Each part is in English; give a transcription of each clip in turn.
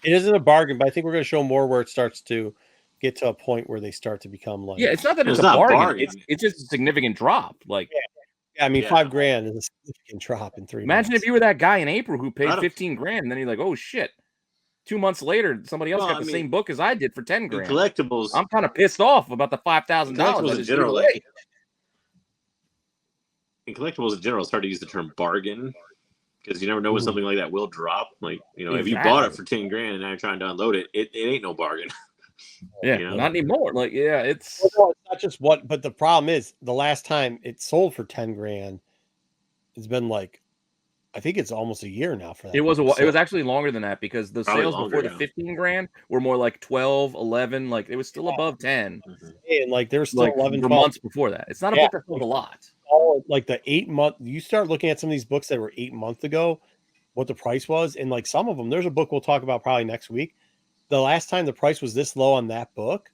It isn't a bargain, but I think we're going to show more where it starts to get to a point where they start to become like. Yeah, it's not that it's a bargain. It's just a significant drop. Like, yeah, I mean, $5,000 is a significant drop in 3 months. Imagine if you were that guy in April who paid $15,000, and then you're like, oh shit. 2 months later, somebody else got the same book as I did for $10,000. Collectibles. I'm kind of pissed off about the $5,000. Collectibles in general, in collectibles in general, it's hard to use the term bargain because you never know when something like that will drop. Like, you know, if you bought it for $10,000 and now you're trying to unload it, it ain't no bargain. Yeah, you know? Not anymore. Like, yeah, it's not just but the problem is the last time it sold for $10,000, it's been like, I think it's almost a year now for that. It was actually longer than that because the sales before the $15,000 were more like 12, 11, like it was still above 10. And like there's still like 11 months before that. It's not a book that sold a lot. All like the 8 month, you start looking at some of these books that were 8 months ago, what the price was, and like some of them, there's a book we'll talk about probably next week. The last time the price was this low on that book,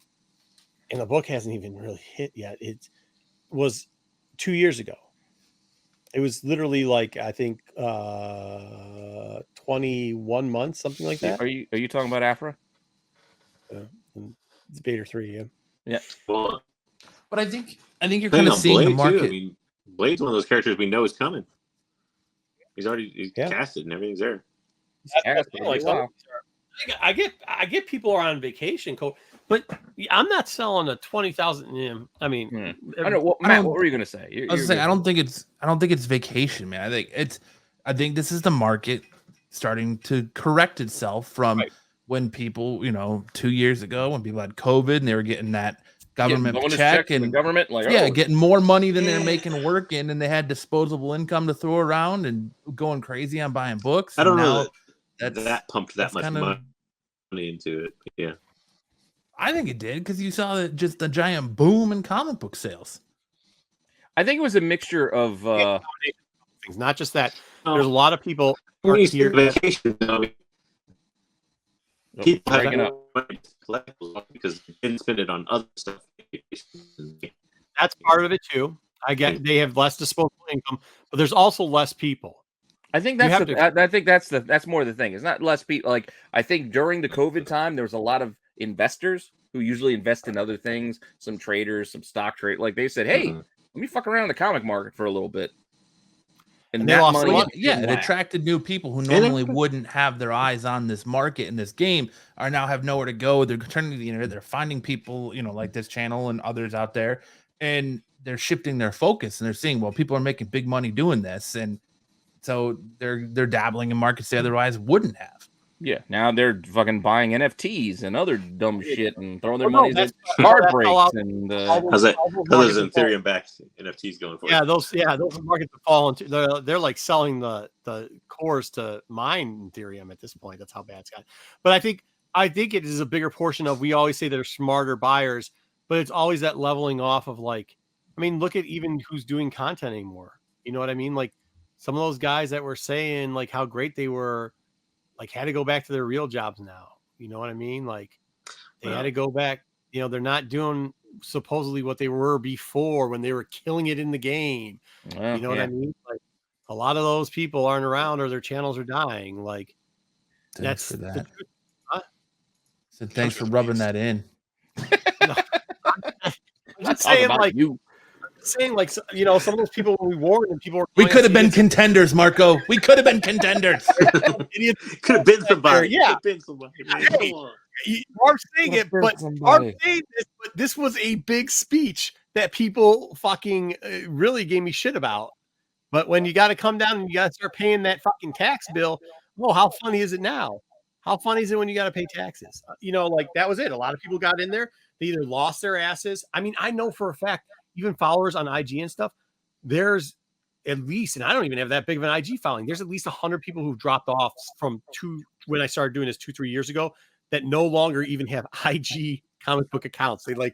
and the book hasn't even really hit yet. It was 2 years ago. It was literally like, I think 21 months, something like that. Are you talking about Afra? It's Vader 3, yeah. Well, but I think you're kind of seeing the market. Too. I mean, Blade's one of those characters we know is coming. He's already casted and everything's there. I get people are on vacation, but I'm not selling a 20,000. I mean, I don't know. Matt, what were you going to say? I was saying I don't think it's vacation, man. I think this is the market starting to correct itself from when people, 2 years ago when people had COVID and they were getting that government check and the government, like getting more money than they're making working, and they had disposable income to throw around and going crazy on buying books. I don't know that pumped that much money into it. Yeah. I think it did because you saw just the giant boom in comic book sales. I think it was a mixture of things, not just that. There's a lot of people here. Vacation, people have collectibles because they didn't spend it on other stuff. That's part of it too. I get they have less disposable income, but there's also less people. I think that's more the thing. It's not less people. Like, I think during the COVID time, there was a lot of investors who usually invest in other things, some traders, some stock trade. Like, they said, hey, let me fuck around in the comic market for a little bit. And that money, it attracted new people who normally wouldn't have their eyes on this market and this game, are now have nowhere to go. They're turning to the internet. They're finding people, like this channel and others out there, and they're shifting their focus and they're seeing, well, people are making big money doing this, and so they're dabbling in markets they otherwise wouldn't have. Yeah, now they're fucking buying NFTs and other dumb shit and throwing their money at card breaks and how's those Ethereum backed NFTs going for? Yeah, those markets have fallen. They're like selling the cores to mine Ethereum at this point. That's how bad it's got. But I think it is a bigger portion of, we always say they're smarter buyers, but it's always that leveling off of, like, I mean, look at even who's doing content anymore. You know what I mean? Like, some of those guys that were saying like how great they were, like, had to go back to their real jobs now. You know what I mean? Like, they had to go back. They're not doing supposedly what they were before when they were killing it in the game. You know what I mean? Like, a lot of those people aren't around, or their channels are dying. Like, thanks for that. So thanks for rubbing that in. I'm just saying, like, some of those people, when we warned them, people were. We could have been contenders, Marco. We could have been contenders. Could have been somebody. Yeah. Hey, Mark's saying it, but Mark's saying this, but this was a big speech that people fucking really gave me shit about. But when you got to come down and you got to start paying that fucking tax bill, how funny is it now? How funny is it when you got to pay taxes? Like, that was it. A lot of people got in there. They either lost their asses. I mean, I know for a fact, even followers on IG and stuff, there's at least, and I don't even have that big of an IG following, there's at least 100 people who've dropped off from when I started doing this 2-3 years ago, that no longer even have IG comic book accounts. They like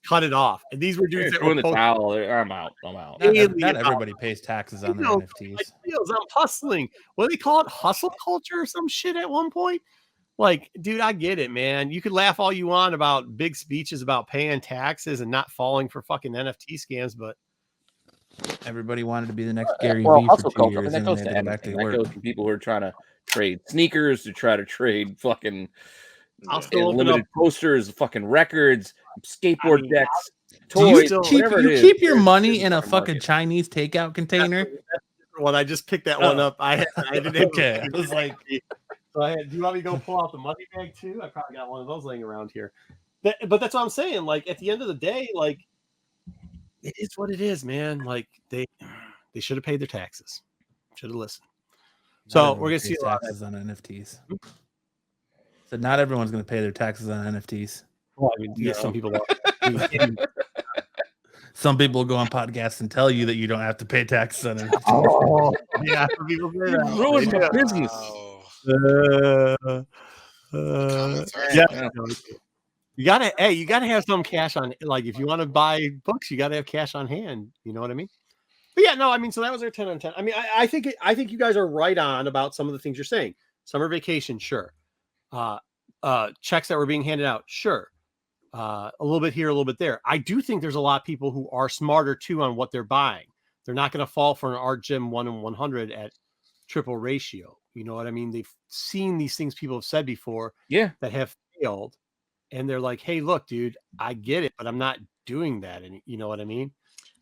cut it off. And these were dudes that were the towel. I'm out. Not everybody pays taxes on their NFTs. I'm hustling. What do they call it? Hustle culture or some shit at one point? Like, dude, I get it, man. You could laugh all you want about big speeches about paying taxes and not falling for fucking NFT scams, but Everybody wanted to be the next Gary well, Vee for hustle 2 culture. I years, mean, that and goes they to had to go back to anything. That work. goes to people who are trying to trade sneakers, to try to trade fucking I'll still open limited up. posters, fucking records, skateboard mean, decks, Do you toys, keep whatever you it is. keep your there's money a in a fucking fucking market. Chinese takeout container? When I just picked that one up, I didn't. Okay, I was like, so do you want me to go pull out the money bag too? I probably got one of those laying around here. But that's what I'm saying. Like at the end of the day, like it is what it is, man. Like they should have paid their taxes. Should have listened. So we're gonna see a lot taxes on NFTs. So not everyone's gonna pay their taxes on NFTs. Well, I mean, yeah, some people are. Some people go on podcasts and tell you that you don't have to pay taxes on NFTs. Oh, yeah, some people say that. Ruined my business. Yeah. You gotta have some cash on. Like if you want to buy books, you gotta have cash on hand. You know what I mean? But yeah, no, I mean, so that was our 10 on 10. I mean, I think you guys are right on about some of the things you're saying. Summer vacation, sure. Checks that were being handed out, sure. A little bit here, a little bit there. I do think there's a lot of people who are smarter too on what they're buying. They're not going to fall for an Art Gem 1 in 100 at triple ratio. You know what I mean? They've seen these things people have said before, that have failed, and they're like, "Hey, look, dude, I get it, but I'm not doing that." And you know what I mean?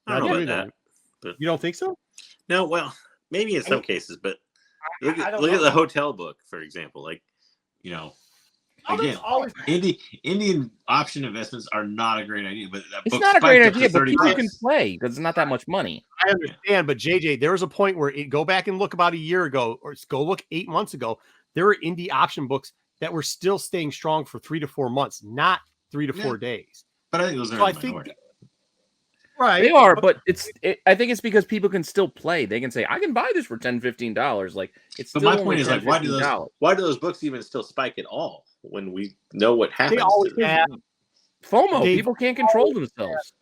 I don't know about that. But you don't think so? No, well, maybe in some cases, but look at the hotel book, for example. Like, you know, again, Indian option investments are not a great idea, but that it's not a great idea, but people can play because it's not that much money. I understand, but JJ, there was a point where go back and look about a year ago, or go look 8 months ago. There were indie option books that were still staying strong for 3 to 4 months, not 3 to 4 days. But I think those are minority. Right. They are, but I think it's because people can still play. They can say, I can buy this for $10, $15. Like it's but my point is like why do those books even still spike at all when we know what happens? They always have FOMO. People can't control themselves.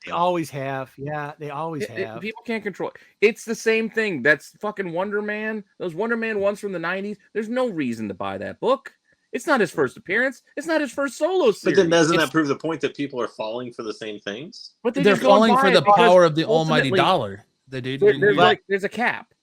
They always have. Yeah, they always have. People can't control it. It's the same thing. That's fucking Wonder Man. Those Wonder Man ones from the 90s. There's no reason to buy that book. It's not his first appearance. It's not his first solo series. But then doesn't that prove the point that people are falling for the same things? But they're falling for the power of the almighty dollar. They do. There's a cap.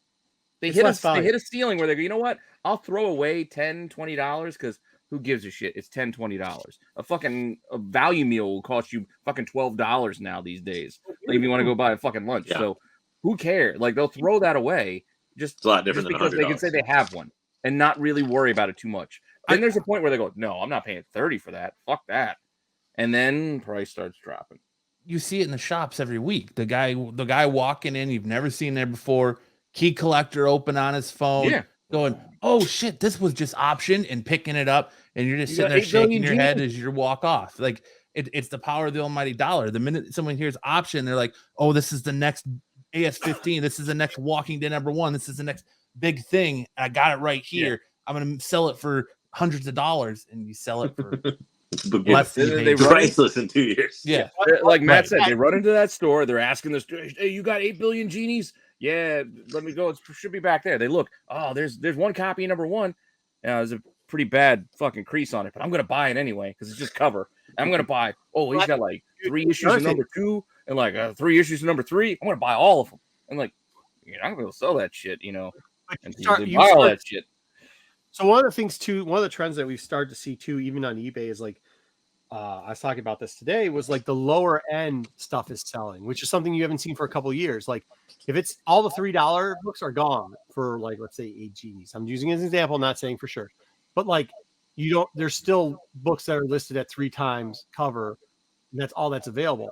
They hit a ceiling where they go, you know what? I'll throw away $10, $20 because who gives a shit? It's $10, $20. A value meal will cost you fucking $12 now these days. Like if you want to go buy a fucking lunch. Yeah. So who cares? Like they'll throw that away just, a lot different just because they can say they have one and not really worry about it too much. Then there's a point where they go, no, I'm not paying $30 for that. Fuck that. And then price starts dropping. You see it in the shops every week. The guy walking in, you've never seen there before, key collector open on his phone, going, oh shit, this was just option, and picking it up, and you're just sitting there shaking your head as you walk off. Like it's the power of the almighty dollar. The minute someone hears option, they're like, oh, this is the next AS15. This is the next Walking Dead #1. This is the next big thing. I got it right here. Yeah. I'm going to sell it for hundreds of dollars, and you sell it for less than they priceless in 2 years. Yeah. Like Matt said, they run into that store. They're asking the store, hey, you got 8 billion genies? Yeah, let me go. It should be back there. They look, oh, there's one copy #1. There's a pretty bad fucking crease on it, but I'm going to buy it anyway because it's just cover. I'm going to buy, he's got like 3 issues of #2 and like 3 issues of #3. I'm going to buy all of them. And like, I'm going to sell that shit, and you buy all that shit. So one of the things too, one of the trends that we've started to see too, even on eBay, is like I was talking about this today, was like the lower end stuff is selling, which is something you haven't seen for a couple of years. Like if it's all the $3 books are gone for like, let's say 8 genies. I'm using it as an example, not saying for sure, but like there's still books that are listed at 3 times cover, and that's all that's available.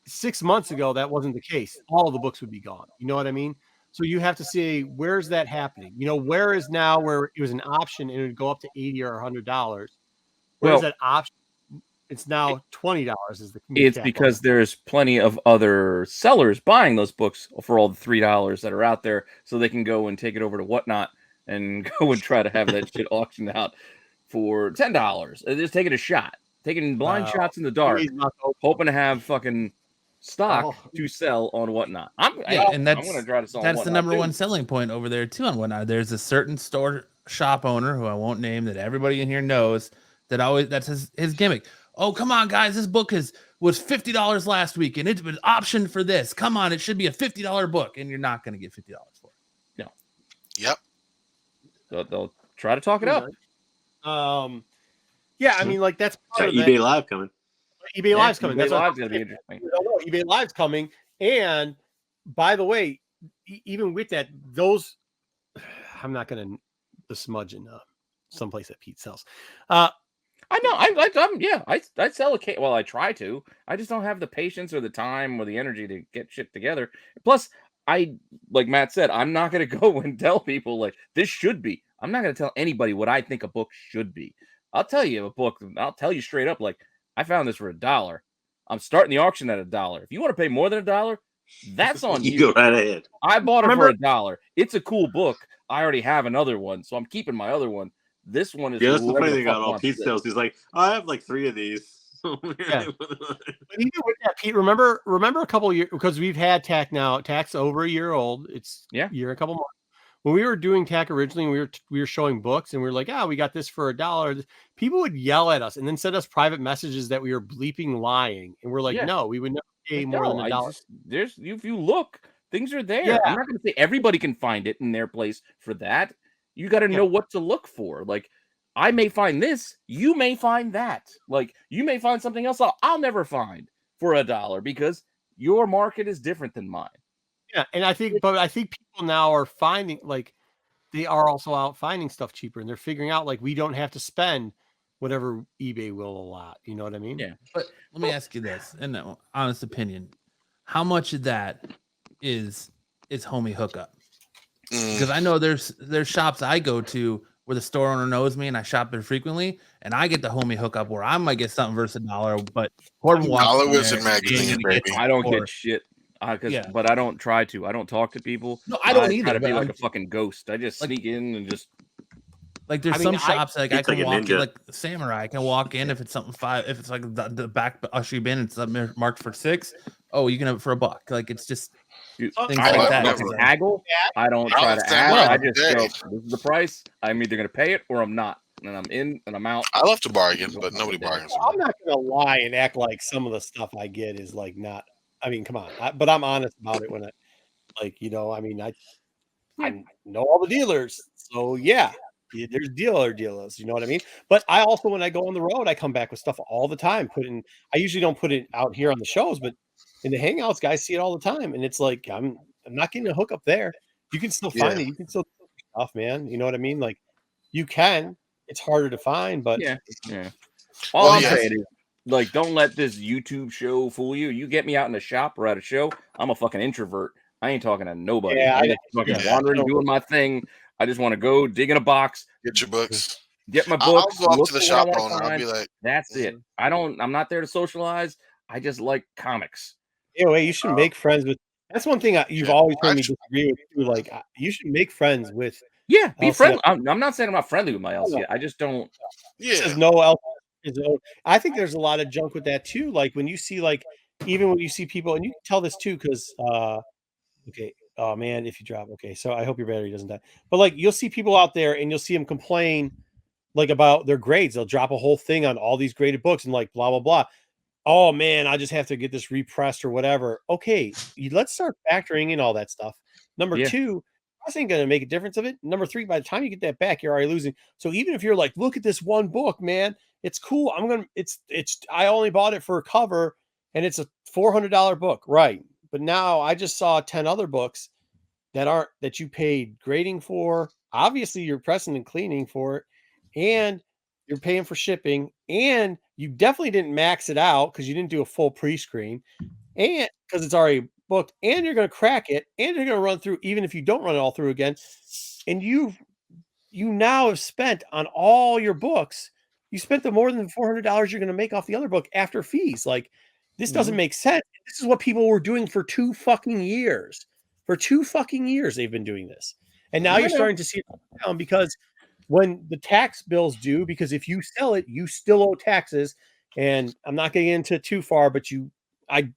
6 months ago, that wasn't the case. All of the books would be gone. You know what I mean? So you have to say, where's that happening? Where is now where it was an option and it would go up to $80 or $100? Where's that option? It's now $20 is the It's because there's plenty of other sellers buying those books for all the $3 that are out there, so they can go and take it over to Whatnot and go and try to have that shit auctioned out for $10. They're just taking a shot, taking blind shots in the dark, hoping to have fucking stock to sell on Whatnot. I'm going to try to sell. That's the #1 selling point over there too on Whatnot. There's a certain store shop owner who I won't name that everybody in here knows that's his gimmick. oh, come on, guys, this book was $50 last week, and it's been optioned for this. Come on, it should be a $50 book, and you're not going to get $50 for it. No. Yep. They'll try to talk it up. Yeah, I mean, like that's part of eBay Live coming. eBay Live's coming. eBay That's Live's going to be interesting. eBay Live's coming. And by the way, even with that, those I'm not going to smudge in someplace that Pete sells. I know. I sell a case. Well, I try to. I just don't have the patience or the time or the energy to get shit together. Plus, like Matt said, I'm not going to go and tell people like this should be. I'm not going to tell anybody what I think a book should be. I'll tell you a book. I'll tell you straight up, like I found this for $1. I'm starting the auction at $1. If you want to pay more than $1, that's on you. You go right ahead. I bought it for $1. It's a cool book. I already have another one, so I'm keeping my other one. This one is. Yeah, that's the funny thing about all Pete sells. He's like, I have like 3 of these. Yeah. But even with that, Pete, remember a couple of years, because we've had TAC now. TAC's over a year old. It's a year, a couple months. When we were doing TAC originally, we were showing books, and we were like, we got this for $1. People would yell at us and then send us private messages that we were bleeping lying, and we're like, no, we would never pay more than $1. If you look, things are there. Yeah. I'm not going to say everybody can find it in their place for that. You got to know what to look for. Like, I may find this, you may find that. Like, you may find something else I'll never find for $1 because your market is different than mine. Yeah, and I think people now are finding, like, they are also out finding stuff cheaper, and they're figuring out, like, we don't have to spend whatever eBay will allow. You know what I mean? Yeah. But let me ask you this, in an honest opinion, how much of that is homie hookup? Because I know there's shops I go to where the store owner knows me and I shop there frequently, and I get the homie hookup where I might get something versus $1, but Dollar Wizard magazine, baby. I don't get shit. But I don't try to. I don't talk to people. No, I don't either. Try to be like a fucking ghost. I just sneak in and just like. There's some shops like I can walk in, like Samurai. I can walk in if it's something $5. If it's like the back usher bin, it's marked for $6. Oh, you can have it for $1. Like it's just things like that. I don't haggle. I don't try to haggle. I just go, this is the price. I'm either gonna pay it or I'm not. And I'm in and I'm out. I love to bargain, but nobody bargains. I'm not gonna lie and act like some of the stuff I get is like not. I mean, come on. But I'm honest about it when I, like, you know, I mean, I know all the dealers. So, there's dealers. You know what I mean? But I also, when I go on the road, I come back with stuff all the time. I usually don't put it out here on the shows, but in the Hangouts, guys see it all the time. And it's like, I'm not getting a hookup there. You can still find it. You can still do stuff, man. You know what I mean? Like, you can. It's harder to find, but. Yeah. All I'm saying is, like, don't let this YouTube show fool you. You get me out in a shop or at a show, I'm a fucking introvert. I ain't talking to nobody. I'm just fucking wandering, doing my thing. I just want to go dig in a box. Get your books. Get my books. I'll go up to the shop owner. I'll be like, that's it. I'm not there to socialize. I just like comics. Anyway, you should make friends with. That's one thing you've always told me to disagree with you. Like, you should make friends with. Yeah, be friendly. I'm not saying I'm not friendly with my LCS. I just don't. There's no else. I think there's a lot of junk with that too. Like when you see, like, even when you see people, and you can tell this too, because oh man, if you drop, so I hope your battery doesn't die. But like, you'll see people out there, and you'll see them complain, like, about their grades. They'll drop a whole thing on all these graded books, and like blah blah blah. Oh man, I just have to get this repressed or whatever. Okay, let's start factoring in all that stuff. Number 2. This ain't going to make a difference of it. Number 3, by the time you get that back, you're already losing. So even if you're like, look at this one book, man, it's cool. I only bought it for a cover and it's a $400 book. Right. But now I just saw 10 other books that you paid grading for. Obviously you're pressing and cleaning for it, and you're paying for shipping, and you definitely didn't max it out because you didn't do a full pre-screen, and because it's already booked, and you're going to crack it, and you're going to run through, even if you don't run it all through again. And you now have spent on all your books. You spent the more than $400 you're going to make off the other book after fees. Like, this doesn't make sense. This is what people were doing for 2 fucking years. For 2 fucking years, they've been doing this. And now you're starting to see it down, because when the tax bills due, because if you sell it, you still owe taxes. And I'm not going to get into it too far, but I'm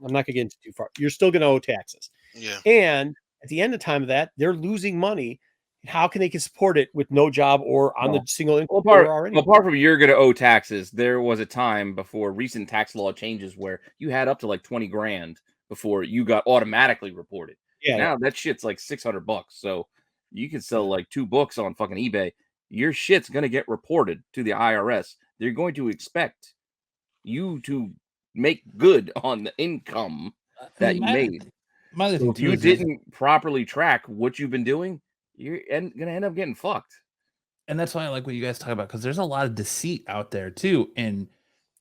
not going to get into too far. You're still going to owe taxes. Yeah. And at the end of time of that, they're losing money. How can they support it with no job or on the single income already? Apart from you're going to owe taxes, there was a time before recent tax law changes where you had up to like 20 grand before you got automatically reported. Yeah. Now that shit's like $600. So you can sell like 2 books on fucking eBay. Your shit's going to get reported to the IRS. They're going to expect you to make good on the income that you made. So if you didn't properly track what you've been doing, you're going to end up getting fucked. And that's why I like what you guys talk about, because there's a lot of deceit out there too in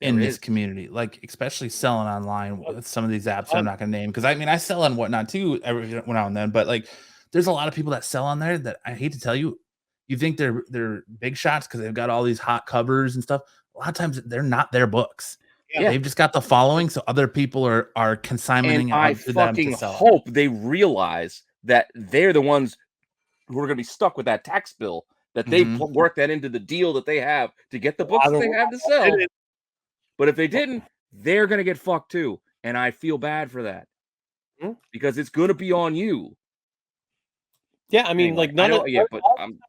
this community, like especially selling online with some of these apps I'm not going to name, because I mean I sell on Whatnot too every now and then, but like there's a lot of people that sell on there that I hate to tell you, you think they're big shots because they've got all these hot covers and stuff. A lot of times they're not their books. Yeah. They've just got the following, so other people are consigning it I to them to sell. hope they realize that they're the ones who are going to be stuck with that tax bill, that they work that into the deal that they have to get the books they have to sell. But if they didn't, they're going to get fucked too. And I feel bad for that because it's going to be on you. Yeah, I mean, like none of you can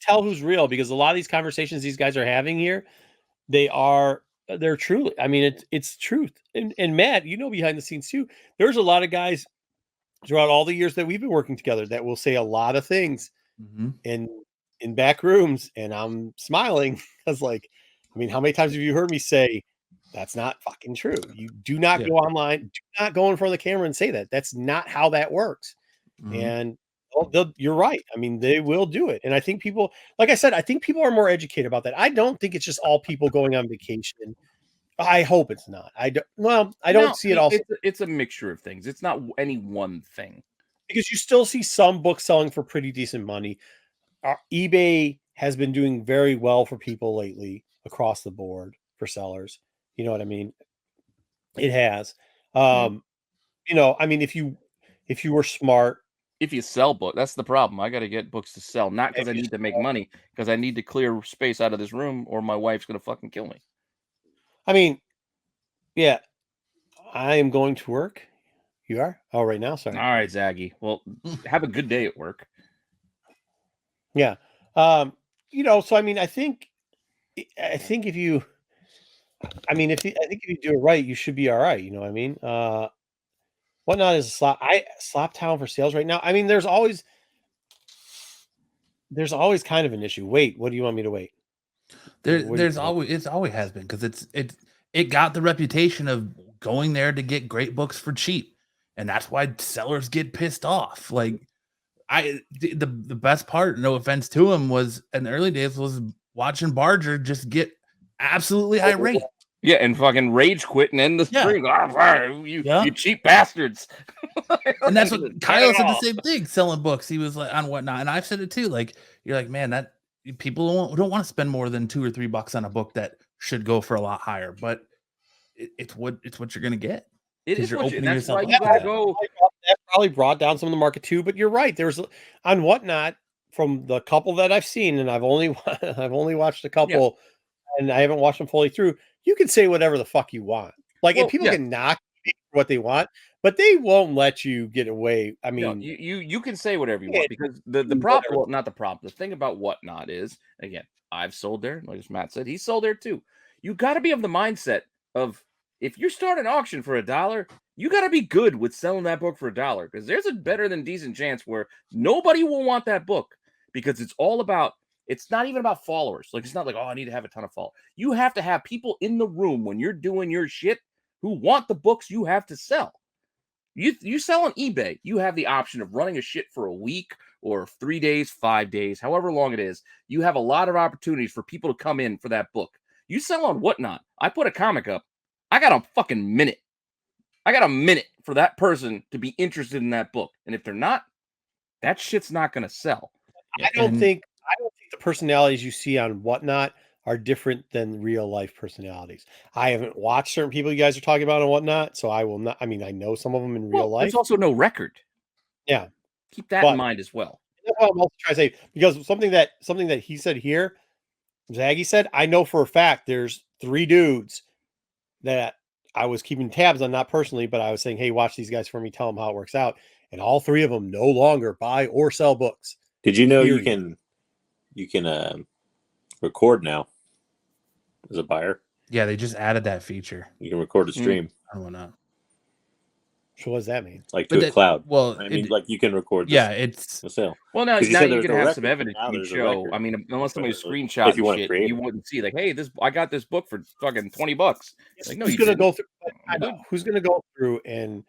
tell who's real, because a lot of these conversations these guys are having here, they're truly, I mean, it's truth. And Matt, you know, behind the scenes too, there's a lot of guys throughout all the years that we've been working together that will say a lot of things in back rooms, and I'm smiling because, like, I mean, how many times have you heard me say that's not fucking true? You do not go online, do not go in front of the camera and say that. That's not how that works. And you're right. I mean, they will do it. And I think people, like I said, I think people are more educated about that. I don't think it's just all people going on vacation. I hope it's not. I don't see it also. It's a mixture of things. It's not any one thing. Because you still see some books selling for pretty decent money. eBay has been doing very well for people lately across the board for sellers. You know what I mean? It has. You know, I mean, if you were smart, if you sell books, that's the problem. I got to get books to sell, not because I need to make money, because I need to clear space out of this room, or my wife's gonna fucking kill me. I mean, yeah, I am going to work. You are? Oh, right now, sorry. All right, Zaggy. Well, have a good day at work. Yeah. You know, so I mean, I think if you do it right, you should be all right. You know what I mean? Whatnot is a slop town for sales right now. I mean, there's always kind of an issue. Wait, what do you want me to wait? It always has been, because it got the reputation of going there to get great books for cheap, and that's why sellers get pissed off. Like the best part, no offense to him, was in the early days was watching Barger just get absolutely irate. Yeah, and fucking rage quit and end the stream. You cheap bastards. And that's what Kyle said, the same thing, selling books. He was like on Whatnot. And I've said it too. Like, you're like, man, that people don't want to spend more than $2 or $3 on a book that should go for a lot higher. But it's what you're gonna get. It is opening that's yourself why up. you gotta go. That probably brought down some of the market too. But you're right. There's on Whatnot, from the couple that I've seen, and I've only watched a couple, and I haven't watched them fully through. You can say whatever the fuck you want. Like, and people can knock what they want, but they won't let you get away. I mean, you can say whatever you want, because the problem, well, not the problem. The thing about Whatnot is, again, I've sold there. Like Matt said, he sold there too. You got to be of the mindset of, if you start an auction for $1, you got to be good with selling that book for $1, because there's a better than decent chance where nobody will want that book, because it's all about. It's not even about followers. Like, it's not like, oh, I need to have a ton of followers. You have to have people in the room when you're doing your shit who want the books you have to sell. You sell on eBay, you have the option of running a shit for a week or 3 days, 5 days, however long it is. You have a lot of opportunities for people to come in for that book. You sell on Whatnot. I put a comic up. I got a fucking minute. I got a minute for that person to be interested in that book. And if they're not, that shit's not going to sell. I don't think the personalities you see on Whatnot are different than real life personalities. I haven't watched certain people you guys are talking about on Whatnot, so I will not. I mean, I know some of them in real life. There's also no record. Yeah, keep that in mind as well. That's what I'm also trying to say, because something that he said here, Zaggy said, I know for a fact there's 3 dudes that I was keeping tabs on, not personally, but I was saying, hey, watch these guys for me, tell them how it works out, and all 3 of them no longer buy or sell books. Did you know you can record now as a buyer? Yeah, they just added that feature. You can record a stream. I don't know. So what does that mean? Like to a cloud. Well, I mean, like you can record. It's the sale. Well, now you can have some evidence you show. I mean, unless somebody screenshot shit, you wouldn't see like, hey, I got this book for fucking $20. Like, no, who's gonna go through? I know who's gonna go through and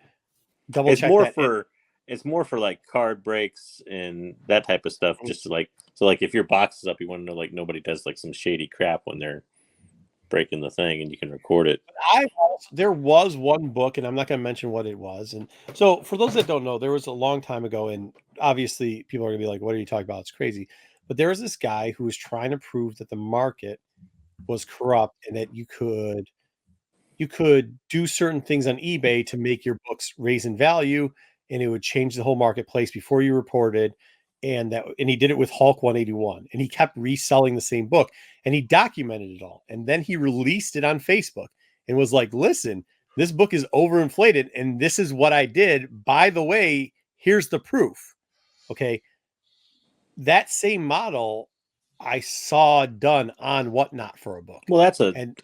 double check that. It's more for like card breaks and that type of stuff. Just to like, so like if your box is up, you want to know like nobody does like some shady crap when they're breaking the thing, and you can record it. There was one book, and I'm not going to mention what it was. And so for those that don't know, there was a long time ago, and obviously people are going to be like, what are you talking about? It's crazy. But there was this guy who was trying to prove that the market was corrupt and that you could do certain things on eBay to make your books raise in value, and it would change the whole marketplace before you reported. And he did it with Hulk 181, and he kept reselling the same book, and he documented it all. And then he released it on Facebook and was like, listen, this book is overinflated, and this is what I did. By the way, here's the proof. Okay. That same model I saw done on Whatnot for a book. Well, I understand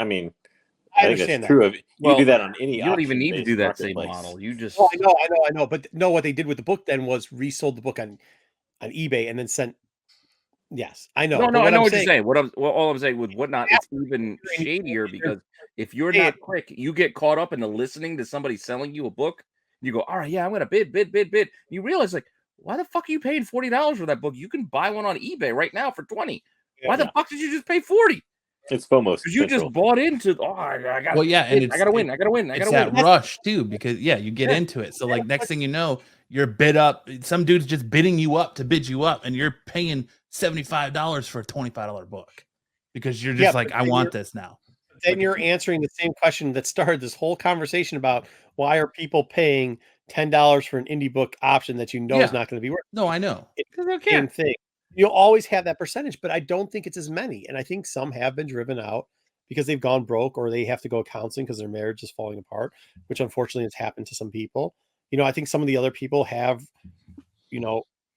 that. True. You do that on any. You don't even need to do that same model. You just. Oh, I know. But no, what they did with the book then was resold the book on eBay and then sent. Yes, I know. No, I know what you're saying. All I'm saying with Whatnot, it's even shadier because if you're not quick, you get caught up in the listening to somebody selling you a book. You go, all right, yeah, I'm gonna bid. You realize like, why the fuck are you paying $40 for that book? You can buy one on eBay right now for $20. Why the fuck did you just pay $40? It's FOMO. Because you just bought into. Oh, I got. Well, yeah, and I gotta win. It's that rush too, because you get into it. So like next thing you know, you're bid up. Some dude's just bidding you up to bid you up, and you're paying $75 for a $25 book because you're just like, I want this now. Then you're answering the same question that started this whole conversation about why are people paying $10 for an indie book option that is not going to be worth. No, I know. It's the same thing. You'll always have that percentage, but I don't think it's as many. And I think some have been driven out because they've gone broke or they have to go counseling because their marriage is falling apart, which unfortunately has happened to some people. I think some of the other people have,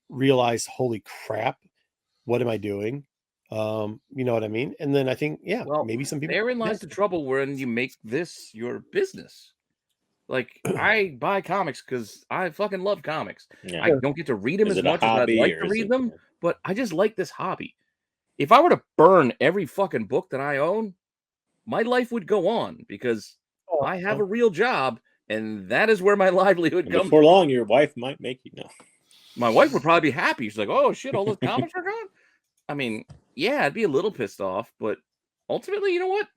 realized, holy crap, what am I doing? You know what I mean? And then I think, maybe some people. Therein lies the trouble when you make this your business. Like, I buy comics because I fucking love comics. Yeah. I don't get to read them as much as I'd like to read them, but I just like this hobby. If I were to burn every fucking book that I own, my life would go on because I have a real job, and that is where my livelihood comes. Before long, your wife might make you know. My wife would probably be happy. She's like, "Oh shit, all those comics are gone." I mean, yeah, I'd be a little pissed off, but ultimately, you know what?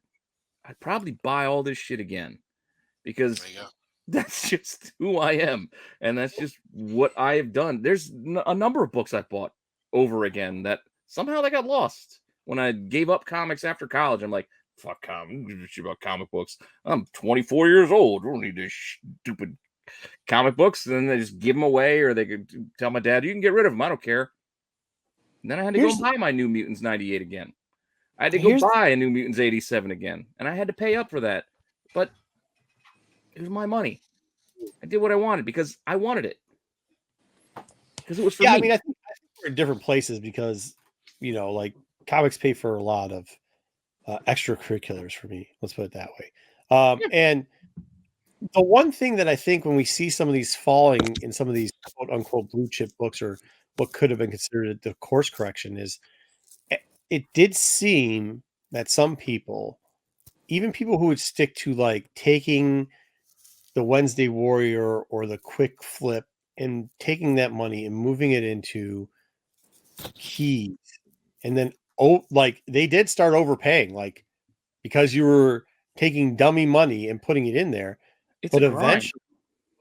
I'd probably buy all this shit again because that's just who I am, and that's just what I have done. There's a number of books I bought over again that somehow they got lost when I gave up comics after college. I'm like, fuck comics, about comic books. I'm 24 years old. I don't need this stupid comic books. And then they just give them away, or they could tell my dad, you can get rid of them. I don't care. And then I had to go buy my New Mutants 98 again. I had to go buy a New Mutants 87 again. And I had to pay up for that. But it was my money. I did what I wanted because I wanted it. Because it was for me. I mean, I think we're in different places because, like comics pay for a lot of extracurriculars for me. Let's put it that way. And the one thing that I think when we see some of these falling in some of these quote unquote blue chip books or what could have been considered the course correction is it did seem that some people, even people who would stick to like taking the Wednesday Warrior or the Quick Flip and taking that money and moving it into keys, and then like they did start overpaying, like because you were taking dummy money and putting it in there. But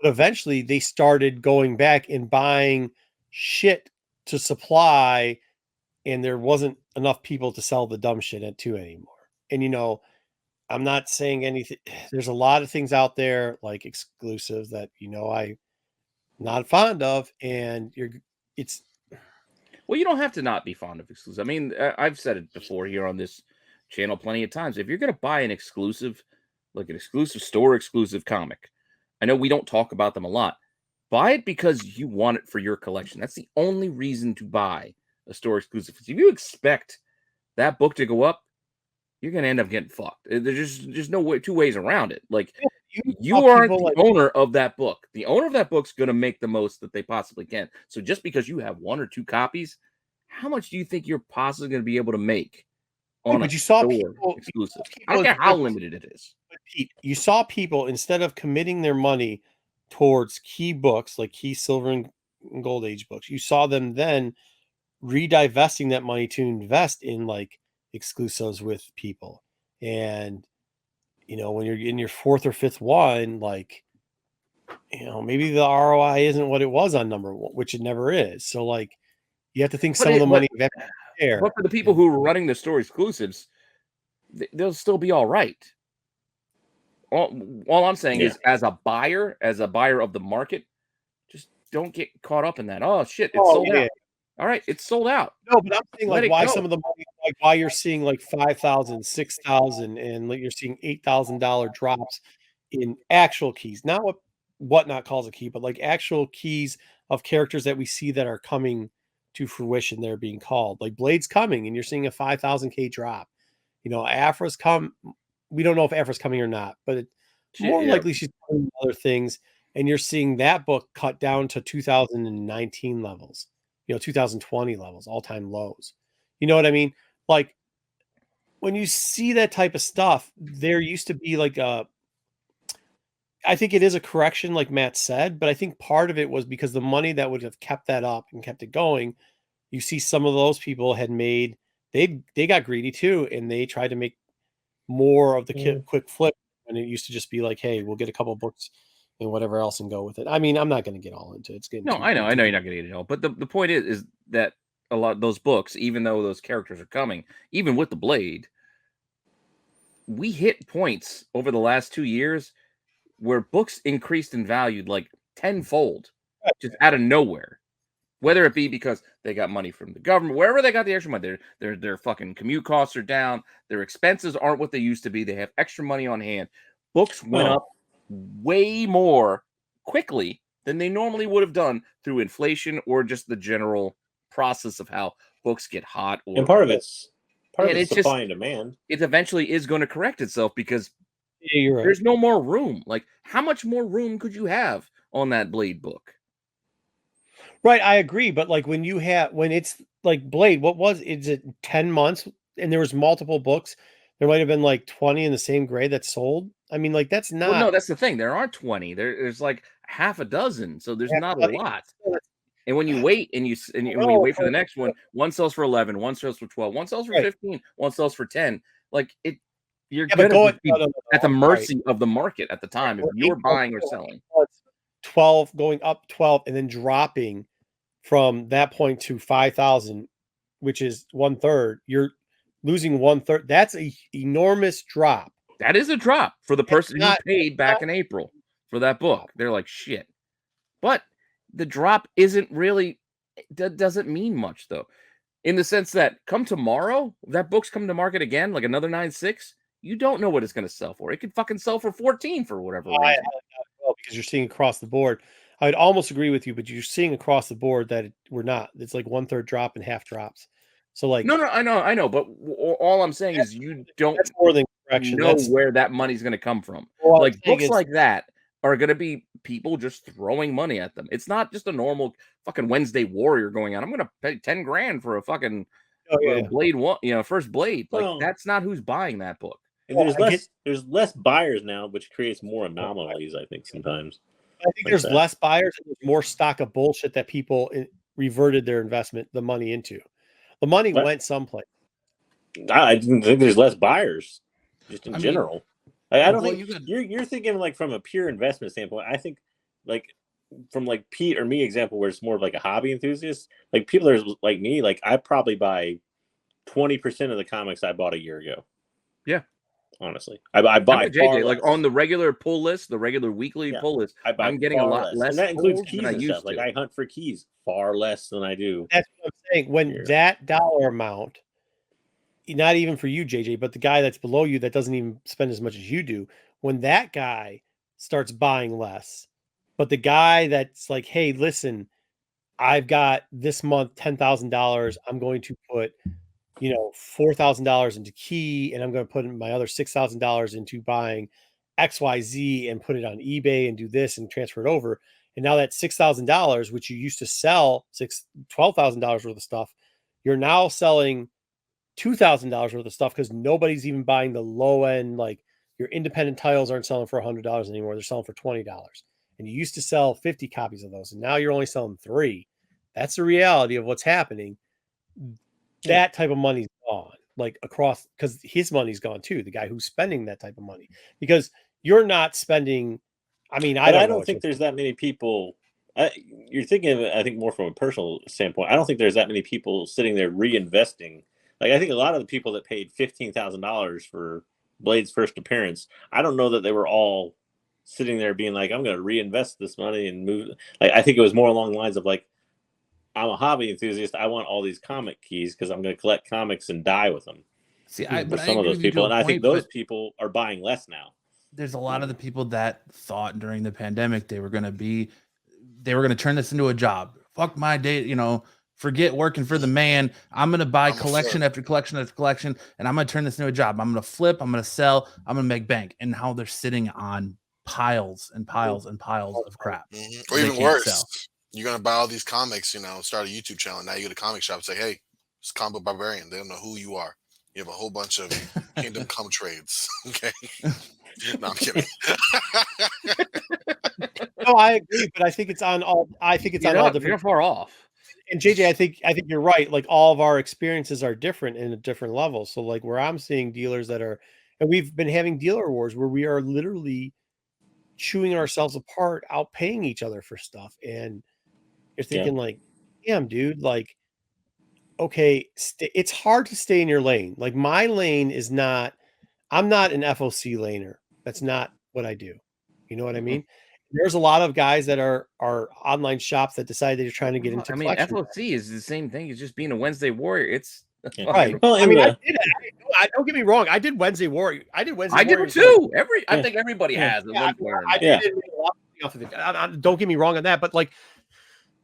eventually they started going back and buying shit to supply, and there wasn't enough people to sell the dumb shit at too anymore. And I'm not saying anything. There's a lot of things out there like exclusives that I'm not fond of, and well, you don't have to not be fond of exclusives. I mean, I've said it before here on this channel plenty of times. If you're going to buy an exclusive, like an exclusive store exclusive comic, I know we don't talk about them a lot. Buy it because you want it for your collection. That's the only reason to buy a store exclusive. If you expect that book to go up, you're gonna end up getting fucked. There's just no way, two ways around it. Like you aren't the owner of that book. The owner of that book's gonna make the most that they possibly can. So just because you have 1 or 2 copies, how much do you think you're possibly gonna be able to make on but you saw people exclusive? I don't care how limited it is. But Pete, you saw people, instead of committing their money towards key books like key silver and gold age books, you saw them then redivesting that money to invest in like exclusives with people. And when you're in your 4th or 5th one, like maybe the ROI isn't what it was on number 1, which it never is. So like you have to think some of the money there. But for the people who are running the store exclusives, they'll still be all right. All I'm saying is, as a buyer of the market, just don't get caught up in that. Oh shit, it's sold out. All right, it's sold out. No, but I'm saying like why some of the money, like why you're seeing like 5,000, 6,000, and like you're seeing $8,000 drops in actual keys, not what Whatnot calls a key, but like actual keys of characters that we see that are coming to fruition. They're being called like Blade's coming, and you're seeing a 5,000K drop. Afra's come. We don't know if Afra's coming or not, but more likely she's doing other things. And you're seeing that book cut down to 2019 levels, 2020 levels, all-time lows. You know what I mean? Like when you see that type of stuff, there used to be like I think it is a correction, like Matt said, but I think part of it was because the money that would have kept that up and kept it going, you see some of those people had made, they got greedy too, and they tried to make more of the quick flip, and it used to just be like, hey, we'll get a couple books and whatever else and go with it. I mean, I'm not going to get all into it. It's getting I know you're not going to get it all, but the point is that a lot of those books, even though those characters are coming, even with the Blade, we hit points over the last 2 years where books increased in value like tenfold, just out of nowhere. Whether it be because they got money from the government, wherever they got the extra money, their fucking commute costs are down, their expenses aren't what they used to be, they have extra money on hand. Books went up way more quickly than they normally would have done through inflation or just the general process of how books get hot. And part of it's supply and demand. It eventually is going to correct itself because you're right. There's no more room. Like, how much more room could you have on that Blade book? Right, I agree, but like when it's like Blade, is it 10 months and there was multiple books, there might have been like 20 in the same grade that sold. I mean, like that's not. Well, no, that's the thing. There aren't 20. There's like half a dozen, so there's not a lot. And when you wait when you wait for the next one sells for 11, one sells for 12, one sells for 15, one sells for 10. Like you're going to be at the mercy of the market at the time if you're buying or selling. 12 going up 12 and then dropping from that point to 5,000, which is 1/3. You're losing 1/3. That's a enormous drop. That is a drop for the person who paid back in April for that book. They're like, shit. But the drop isn't really, that doesn't mean much though. In the sense that come tomorrow, that book's coming to market again, like another 9.6. You don't know what it's going to sell for. It could fucking sell for 14 for whatever reason. Because you're seeing across the board. I'd almost agree with you, but you're seeing across the board that we're not. It's like 1/3 drop and half drops. So like, no, I know, but all I'm saying is you don't more than correction. Know where that money's going to come from. Well, like books like that are going to be people just throwing money at them. It's not just a normal fucking Wednesday Warrior going on. I'm going to pay 10 grand for a fucking Blade one, first Blade. Like that's not who's buying that book. And there's less buyers now, which creates more anomalies, I think, sometimes. I think there's less buyers and there's more stock of bullshit that people reverted their the money into. The money went someplace. I didn't think there's less buyers, just in general. I don't think you're thinking like from a pure investment standpoint. I think like from like Pete or me example, where it's more of like a hobby enthusiast. Like people that are like me, like I probably buy 20% of the comics I bought a year ago. Yeah. Honestly, I buy JJ, like on the regular pull list, the regular weekly pull list. I'm getting a lot less, and that includes keys and stuff. Like I hunt for keys far less than I do. That's what I'm saying. When that dollar amount, not even for you, JJ, but the guy that's below you that doesn't even spend as much as you do, when that guy starts buying less, but the guy that's like, hey, listen, I've got this month $10,000. I'm going to put, $4,000 into key, and I'm going to put my other $6,000 into buying XYZ and put it on eBay and do this and transfer it over. And now that $6,000, which you used to sell $12,000 worth of stuff, you're now selling $2,000 worth of stuff because nobody's even buying the low end. Like your independent titles aren't selling for $100 anymore. They're selling for $20. And you used to sell 50 copies of those, and now you're only selling 3. That's the reality of what's happening. That type of money's gone, like across, because his money's gone too. The guy who's spending that type of money, because you're not spending. I mean, I don't think there's that many people. You're thinking of it, I think, more from a personal standpoint. I don't think there's that many people sitting there reinvesting. Like, I think a lot of the people that paid $15,000 for Blade's first appearance, I don't know that they were all sitting there being like, I'm going to reinvest this money and move. Like, I think it was more along the lines of like, I'm a hobby enthusiast. I want all these comic keys because I'm going to collect comics and die with them. See, but some of those people, and I think those people are buying less now. There's a lot of the people that thought during the pandemic they were going to turn this into a job. Fuck my day, forget working for the man. I'm going to buy collection after collection after collection, and I'm going to turn this into a job. I'm going to flip. I'm going to sell. I'm going to make bank. And how they're sitting on piles and piles and piles of crap. Or even worse, you're going to buy all these comics, start a YouTube channel. Now you go to comic shop and say, hey, it's Comic Book Barbarian. They don't know who you are. You have a whole bunch of Kingdom Come trades. Okay. No, I'm kidding. No, I agree, but I think it's on all. I think it's on all different. You're far off. And JJ, I think you're right. Like all of our experiences are different in a different level. So like where I'm seeing dealers that are, and we've been having dealer wars where we are literally chewing ourselves apart, outpaying each other for stuff, and you're thinking like, damn, dude, like, okay, it's hard to stay in your lane. Like my lane is not. I'm not an FOC laner. That's not what I do. You know what I mean? There's a lot of guys that are online shops that decide they're trying to get into. I mean, FOC is the same thing as just being a Wednesday Warrior. It's right. Well, I mean, I did. Don't get me wrong. I did Wednesday Warrior. I did too. I think everybody has. I did a lot off of it. Don't get me wrong on that, but like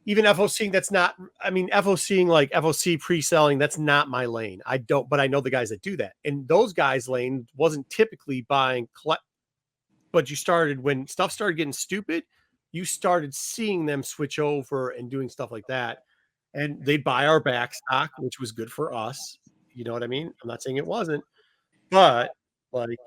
even FOCing, that's not. I mean, FOCing like FOC pre-selling, that's not my lane. I don't, but I know the guys that do that, and those guys' lane wasn't typically buying collect. But you started when stuff started getting stupid, you started seeing them switch over and doing stuff like that. And they'd buy our back stock, which was good for us. You know what I mean? I'm not saying it wasn't, but like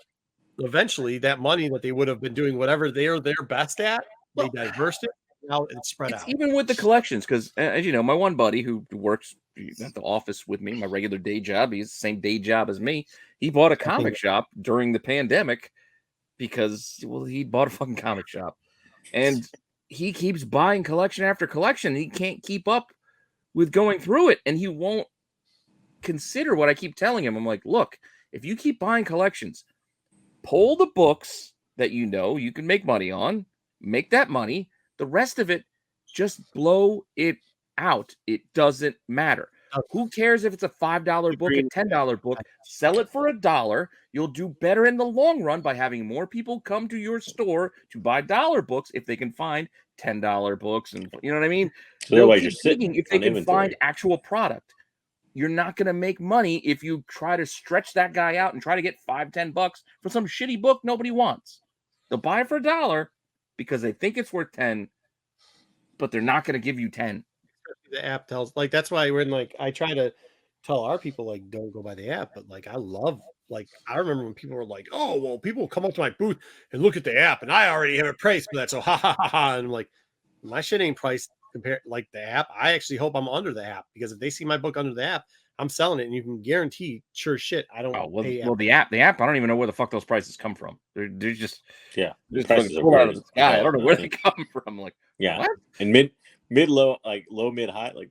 eventually that money that they would have been doing whatever they're best at, they diversed it. Now it's spread out. Even with the collections, because as you know, my one buddy who works at the office with me, my regular day job, he's the same day job as me. He bought a comic shop during the pandemic. Because he bought a fucking comic shop, and he keeps buying collection after collection. He can't keep up with going through it, and he won't consider what I keep telling him. I'm like, look, if you keep buying collections, pull the books that you can make money on, make that money. The rest of it, just blow it out. It doesn't matter. Who cares if it's a $5 book, a $10 book? Sell it for $1. You'll do better in the long run by having more people come to your store to buy dollar books if they can find $10 books, and you know what I mean. So otherwise, you're sitting if they can find actual product. You're not going to make money if you try to stretch that guy out and try to get $5-10 for some shitty book nobody wants. They'll buy it for $1 because they think it's worth 10, but they're not going to give you 10. The app tells, like, that's why we're in, like, I try to tell our people, like, don't go by the app, but like I love, like, I remember when people were like, oh well, people come up to my booth and look at the app and I already have a price for that, so ha ha ha ha. And I'm like, my shit ain't priced compared like the app. I actually hope I'm under the app, because if they see my book under the app, I'm selling it, and you can guarantee sure shit I don't pay. Well, the app, I don't even know where the fuck those prices come from. They're just prices pulled out of the sky. I don't know where they come from. Like, what? And mid low, like low mid high, like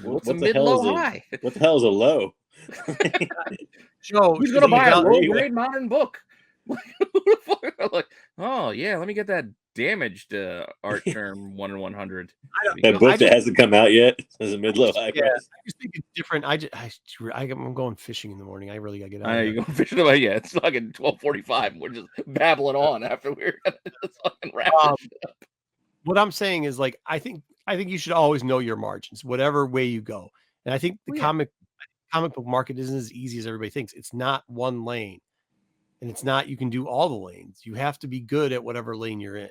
what's a mid low high? What the hell is a low? Joe, who's gonna buy a low grade modern book? Like, oh yeah, let me get that damaged art term 1 in 100. That book that hasn't come out yet is a mid low high price. I just think it's different. I'm going fishing in the morning. I really gotta get out. You going fishing? Yeah, it's fucking 12:45. We're just babbling on after we're gonna just fucking wrap this up. What I'm saying is, like, I think I think you should always know your margins, whatever way you go. And I think the comic book market isn't as easy as everybody thinks. It's not one lane, and it's not you can do all the lanes. You have to be good at whatever lane you're in,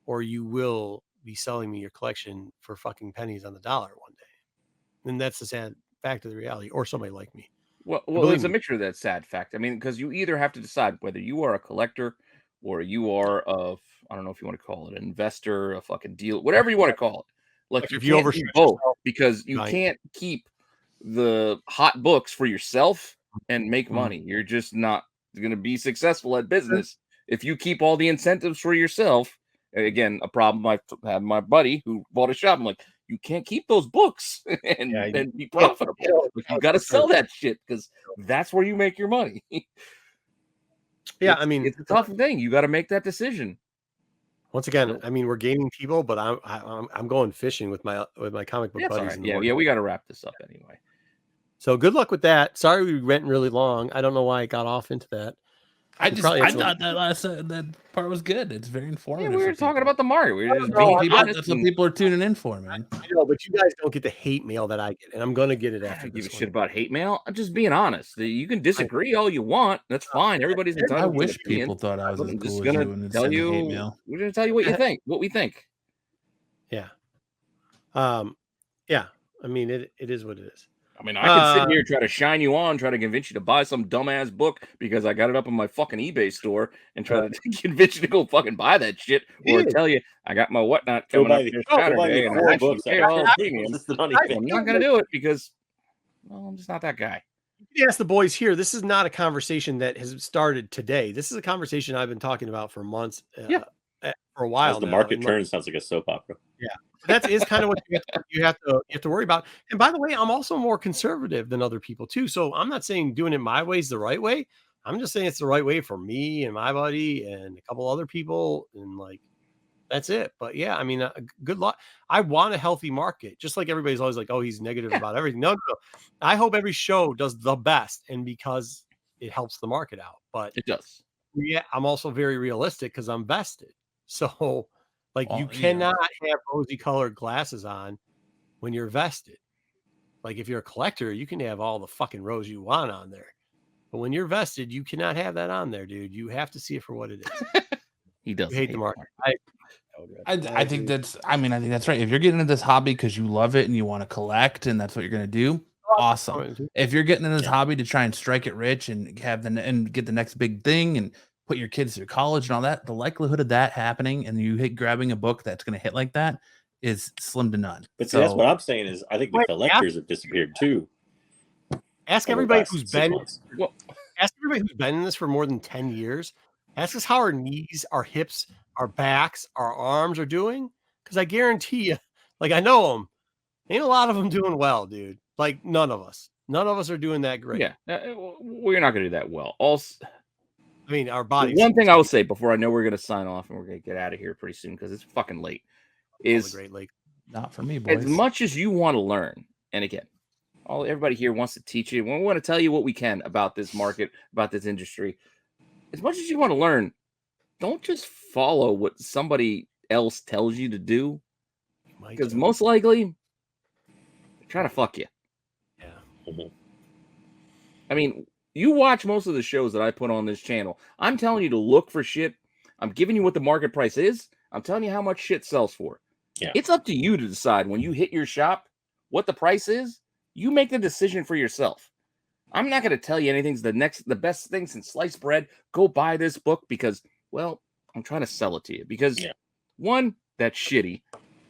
or you will be selling me your collection for fucking pennies on the dollar one day. And that's the sad fact of the reality, or somebody like me. Well, it's a mixture of that sad fact. I mean, because you either have to decide whether you are a collector or you are I don't know if you want to call it an investor, a fucking deal, whatever you want to call it. Like you can't do both because you can't keep the hot books for yourself and make money. You're just not going to be successful at business if you keep all the incentives for yourself. Again, a problem I had my buddy who bought a shop. I'm like, you can't keep those books and be profitable. You got to sell that shit because that's where you make your money. Yeah, I mean, it's a tough thing. You got to make that decision. Once again, I mean, we're gaming people, but I'm going fishing with my comic book buddies. Right. Yeah, we got to wrap this up anyway. So good luck with that. Sorry we went really long. I don't know why I got off into that. I thought that part was good. It's very informative. Yeah, we were talking about the Mario. We were just that's what people are tuning in for, man. I know, but you guys don't get the hate mail that I get, and I'm gonna get it after. I give a shit about hate mail. I'm just being honest. You can disagree all you want. That's fine. Everybody's entitled. I wish people thought I was as cool as you and tell you. Hate mail. We're gonna tell you what you think. What we think. Yeah. Yeah. I mean, it is what it is. I mean, I can sit here and try to shine you on, try to convince you to buy some dumbass book because I got it up on my fucking eBay store and try to convince you to go fucking buy that shit, or tell you I got my whatnot coming up this Saturday and I'm not gonna do it because, well, I'm just not that guy. Yes, the boys here. This is not a conversation that has started today. This is a conversation I've been talking about for months. For a while. As the market turns, sounds like a soap opera. Yeah. That is kind of what you have to worry about. And by the way, I'm also more conservative than other people too. So I'm not saying doing it my way is the right way. I'm just saying it's the right way for me and my buddy and a couple other people, and like that's it. But yeah, I mean, good luck. I want a healthy market, just like everybody's always like, "Oh, he's negative about everything." No. I hope every show does the best, and because it helps the market out. But it does. Yeah, I'm also very realistic because I'm vested. So. Like you cannot have rosy colored glasses on when you're vested. Like if you're a collector, you can have all the fucking rose you want on there. But when you're vested, you cannot have that on there, dude. You have to see it for what it is. He does hate the market. I think that's right. If you're getting into this hobby because you love it and you want to collect and that's what you're gonna do, awesome. If you're getting in this hobby to try and strike it rich and get the next big thing and put your kids through college and all that, the likelihood of that happening and you grabbing a book that's going to hit like that is slim to none. But see, that's what I'm saying is I think the collectors have disappeared too. Ask everybody who's been in this for more than 10 years. Ask us how our knees, our hips, our backs, our arms are doing. Because I guarantee you, like I know them, ain't a lot of them doing well, dude. Like none of us are doing that great. Yeah, we're not going to do that well. Also, I mean, our bodies. One thing I will say before I know we're going to sign off and we're going to get out of here pretty soon because it's fucking late is Great Lake. Not for me, boys. As much as you want to learn, and again, everybody here wants to teach you. We want to tell you what we can about this market, about this industry. As much as you want to learn, don't just follow what somebody else tells you to do because most likely they're trying to fuck you. Yeah. I mean, you watch most of the shows that I put on this channel. I'm telling you to look for shit. I'm giving you what the market price is. I'm telling you how much shit sells for. Yeah. It's up to you to decide when you hit your shop what the price is. You make the decision for yourself. I'm not going to tell you anything's the best thing since sliced bread. Go buy this book because, well, I'm trying to sell it to you because one, that's shitty.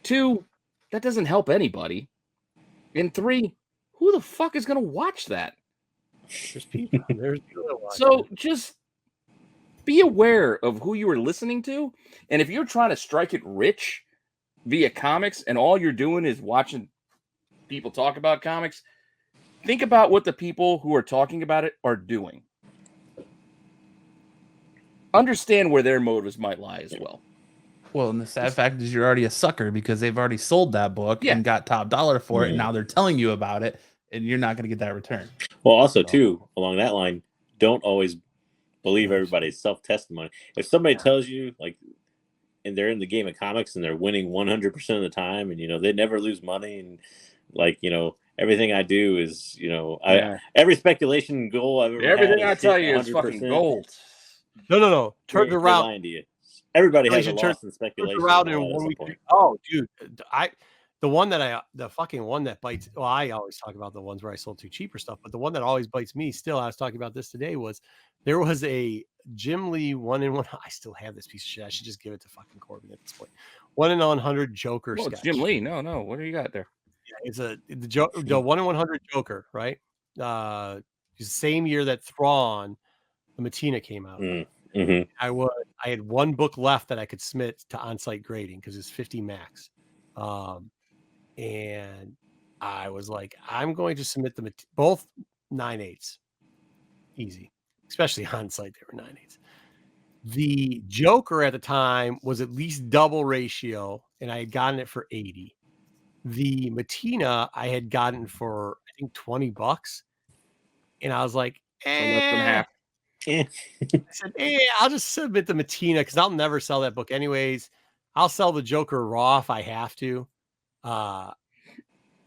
Two, that doesn't help anybody. And three, who the fuck is going to watch that? There's people. So just be aware of who you are listening to. And if you're trying to strike it rich via comics and all you're doing is watching people talk about comics, think about what the people who are talking about it are doing. Understand where their motives might lie as well. Well, and the sad fact is you're already a sucker because they've already sold that book and got top dollar for it. And now they're telling you about it. And you're not going to get that return. Well, also, too, along that line, don't always believe everybody's self-testimony. If somebody tells you, like, and they're in the game of comics and they're winning 100% of the time, and they never lose money, and everything I do is every speculation goal I've ever everything had I tell you is fucking gold. No. Turns around. Lying to you. Everybody has a loss in speculation. Around in 1 week. Oh, dude, the fucking one that bites. Well, I always talk about the ones where I sold too cheap or stuff, but the one that always bites me still, I was talking about this today, was there was a Jim Lee 1-in-1. I still have this piece of shit. I should just give it to fucking Corbin at this point. 1-in-100 Joker sketch. It's Jim Lee. No. What do you got there? Yeah, it's the 1-in-100 Joker, right? Same year that Thrawn, the Matina came out. Mm-hmm. I had one book left that I could submit to on-site grading because it's 50 max. And I was like, I'm going to submit both 9.8s. Easy. Especially on-site, they were 9.8s. The Joker at the time was at least double ratio, and I had gotten it for 80. The Matina I had gotten for, I think, $20. And I was like, less than half. I said, I'll just submit the Matina because I'll never sell that book anyways. I'll sell the Joker raw if I have to. By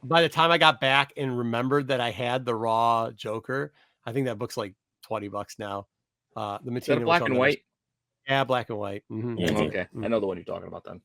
the time I got back and remembered that I had the raw Joker, I think that book's like $20 now. The Matina. Is that black and white? Yeah, black and white. Mm-hmm. Okay. I know the one you're talking about then.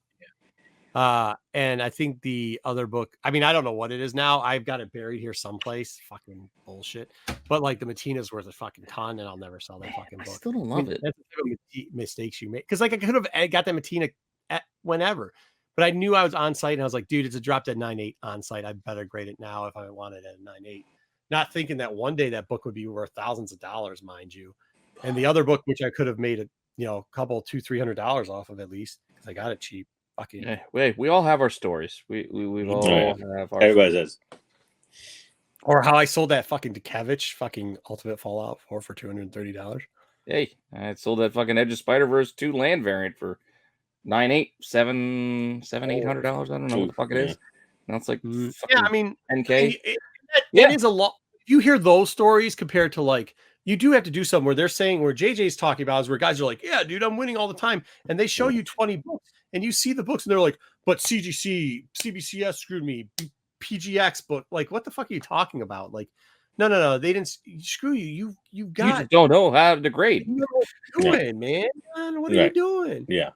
And I think the other book, I mean, I don't know what it is now. I've got it buried here someplace. Fucking bullshit. But like the Matina's worth a fucking ton, and I'll never sell that fucking book. I still don't love it. That's the type of mistakes you make. Because like I could have got that Matina at whenever. But I knew I was on site, and I was like, dude, it's a drop dead 9.8 on site. I better grade it now if I want it at a 9.8. Not thinking that one day that book would be worth thousands of dollars, mind you. And the other book, which I could have made a couple $200-$300 off of at least, because I got it cheap. Fucking. Yeah, we all have our stories. We all have our. Everybody says. Or how I sold that fucking Dukevich fucking Ultimate Fallout 4 for $230. Hey, I sold that fucking Edge of Spider-Verse 2 land variant for $9.8, $800. I don't know what the fuck it is. Now it's like I mean, $10K. That is a lot. You hear those stories compared to like you do have to do something where they're saying where JJ's talking about is where guys are like, yeah, dude, I'm winning all the time, and they show you 20 books and you see the books and they're like, but CGC, CBCS screwed me, PGX book, like what the fuck are you talking about? Like, no, they didn't screw you. You got. You just don't know how to grade. You know what you're doing, man. What are you doing? Yeah.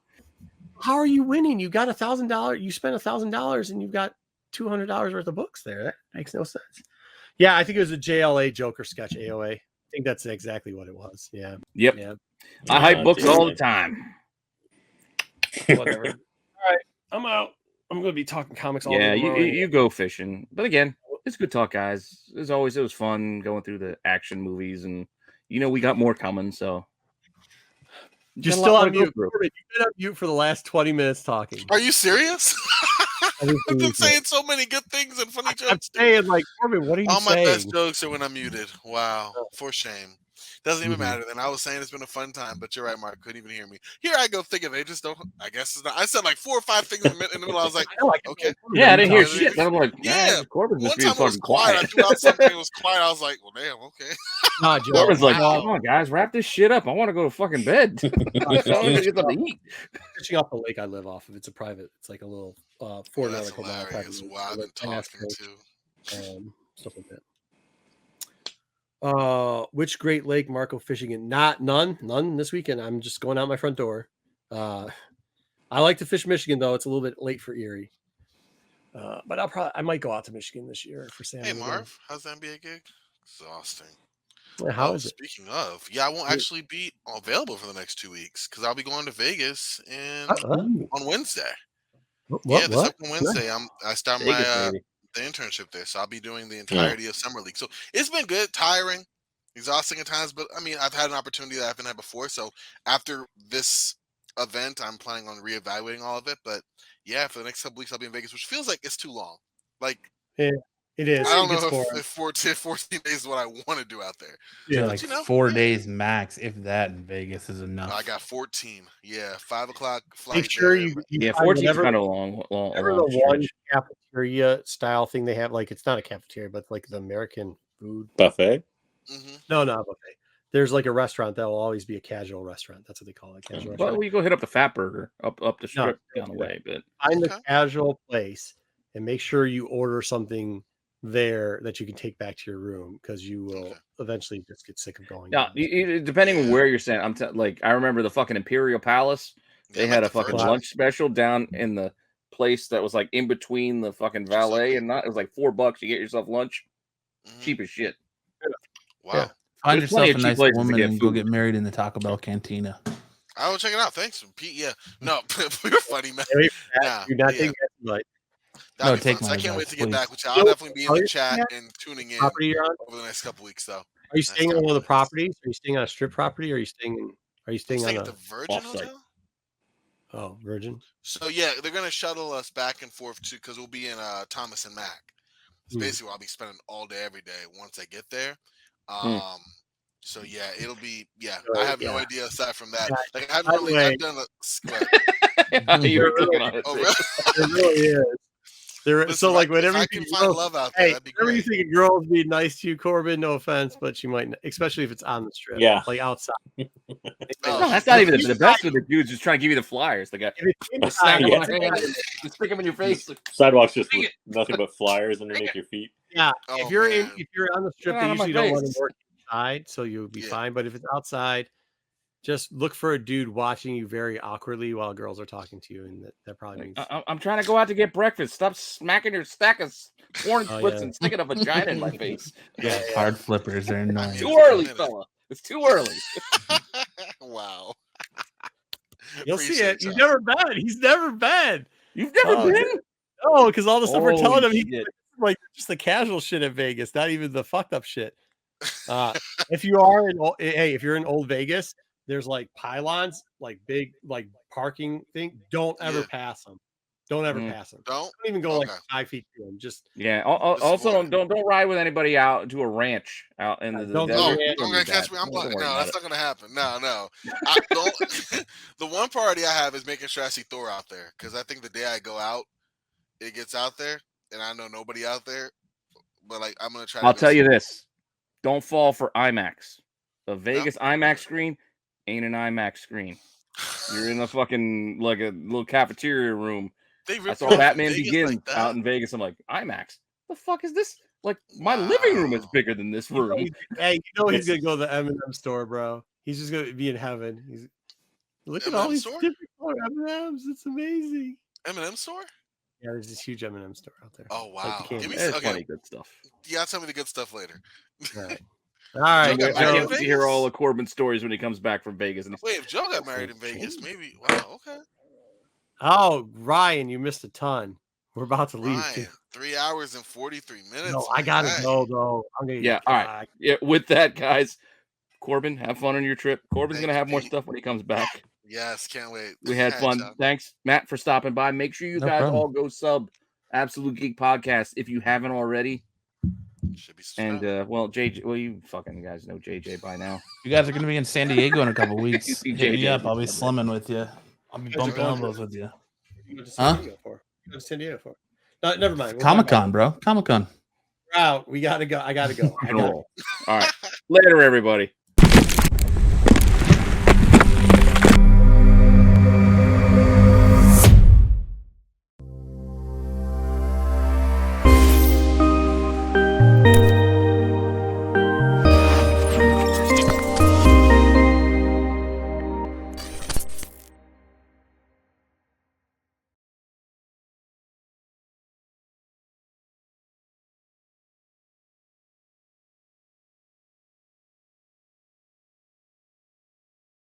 How are you winning? You got $1,000. You spent $1,000 and you've got $200 worth of books there. That makes no sense. Yeah, I think it was a JLA Joker sketch AOA. I think that's exactly what it was. Yeah. Yep. Yeah. I hype books all the time. Whatever. All right, I'm out. I'm going to be talking comics all day. Yeah, you go fishing. But again, it's good talk, guys. As always, it was fun going through the action movies, and we got more coming. So you're still on mute. You've been on mute for the last 20 minutes talking. Are you serious? I've been saying so many good things and funny jokes. I'm saying, like, Corbin, what are you saying? All my best jokes are when I'm muted. Wow, for shame. Doesn't even matter. Then I was saying it's been a fun time, but you're right, Mark. Couldn't even hear me. Here I go thinking they just don't. I guess it's not. I said like 4 or 5 things in the middle. I was like, okay. Yeah, I didn't hear shit. I'm like, Corbin's just being fucking quiet. I threw out something. It was quiet. I was like, well, damn, okay. Nah, Corbin's like, come on, guys, wrap this shit up. I want to go to fucking bed. I want to get something to eat. Fishing off the lake I live off of. It's a private. It's like a little Fort Nautical private. Wow, I've been talking to. Stuff like that. Which Great Lake Marco fishing in? None this weekend. I'm just going out my front door. I like to fish Michigan though. It's a little bit late for Erie. But I might go out to Michigan this year for Sam. Hey Marv, how's the NBA gig? Exhausting. How is it? Speaking of, I won't actually be available for the next 2 weeks because I'll be going to Vegas on Wednesday. This upcoming Wednesday, I start Vegas, the internship there, so I'll be doing the entirety of summer league. So it's been good, tiring, exhausting at times, but I mean, I've had an opportunity that I haven't had before. So after this event, I'm planning on reevaluating all of it. But yeah, for the next couple weeks, I'll be in Vegas, which feels like it's too long. Like it is. I don't know if 14 days is what I want to do out there. Yeah, like 4 days max, if that in Vegas is enough. I got 14. Yeah, 5 o'clock flight. Make sure you 14 is kind of long. The one cafeteria style thing they have, like it's not a cafeteria, but like the American food buffet. Mm-hmm. No, not buffet. there's like a restaurant that will always be a casual restaurant. That's what they call it, casual restaurant. Well, we go hit up the Fat Burger up the strip down the way. But find a casual place and make sure you order something there that you can take back to your room, because you will eventually just get sick of going. Yeah, depending on where you're staying. I remember the fucking Imperial Palace. They had a fucking lunch special down in the place that was like in between the fucking valet and not. It was like $4. You get yourself lunch, cheap as shit. Wow. Yeah. Find yourself a nice woman and go get married in the Taco Bell cantina. I will check it out. Thanks, Pete. Yeah, no, you're funny, man. No, take my advice, I can't wait to get back with you. I'll definitely be in the chat and tuning in over the next couple weeks, though. Are you staying on one of the properties? Are you staying on a strip property? Or are you staying on at the Virgin Hotel? Oh, Virgin. So yeah, they're gonna shuttle us back and forth too, because we'll be in Thomas and Mack. It's basically where I'll be spending all day every day once I get there. So yeah, it'll be I have no idea aside from that. Like I've done a You're cooking on it. Oh, really? It really is. Listen, so like whenever I can find love out there, that'd be great. Whenever you think a girl's being nice to you, Corbin, no offense, but she might, especially if it's on the strip. Yeah. Like outside. No, that's not even the best of the dudes just trying to give you the flyers. They got just stick them in your face. Sidewalks just nothing but flyers underneath your feet. Yeah. If you're on the strip, they usually don't want to work inside, so you'll be fine. But if it's outside, just look for a dude watching you very awkwardly while girls are talking to you, and that probably means I'm trying to go out to get breakfast. Stop smacking your stack of corn splits and sticking a vagina in my face. Yeah, card flippers are nice. Too early, fella. It's too early. Wow. You'll see it. You've never been. He's never been. You've never been? Oh, because all the stuff we're telling him, he's like just the casual shit at Vegas, not even the fucked up shit. If you're in Old Vegas, there's like pylons, like big, like parking thing. Don't ever pass them. Don't ever pass them. Don't even go like 5 feet to them. Just Also, don't ride with anybody out to a ranch out in the desert. Don't gonna catch me. I'm like, no, that's not gonna happen. No. The one priority I have is making sure I see Thor out there, because I think the day I go out, it gets out there, and I know nobody out there. But like, I'm gonna try. I'll tell you this: don't fall for IMAX. The Vegas IMAX screen ain't an IMAX screen. You're in a fucking like a little cafeteria room. I saw Batman Begins out in Vegas. I'm like, IMAX? The fuck is this? Like, my living room is bigger than this room. He's gonna go to the M&M store, bro. He's just gonna be in heaven. Look at all these different M&Ms. It's amazing. M&M store? Yeah, there's this huge M&M store out there. Oh wow! Give me some funny good stuff. Yeah, tell me the good stuff later. All right. I can't wait to hear all of Corbin's stories when he comes back from Vegas. And wait, if Joe got married in Vegas, maybe. Wow. Okay. Oh, Ryan, you missed a ton. We're about to leave. Ryan, 3 hours and 43 minutes. No, I gotta go though. All right. Yeah. With that, guys, Corbin, have fun on your trip. Corbin's gonna have more stuff when he comes back. Yes, can't wait. We had fun. Joe. Thanks, Matt, for stopping by. Make sure you guys all go sub Absolute Geek Podcast if you haven't already. Should be and JJ, you fucking guys know JJ by now. You guys are gonna be in San Diego in a couple weeks. Hit me up. I'll be slumming with you. I'll be bumping elbows with you. Huh? Go to San Diego for? No, never mind. Comic-Con, bro. Comic-Con. We're out. We gotta go. I gotta go. All right. Later, everybody.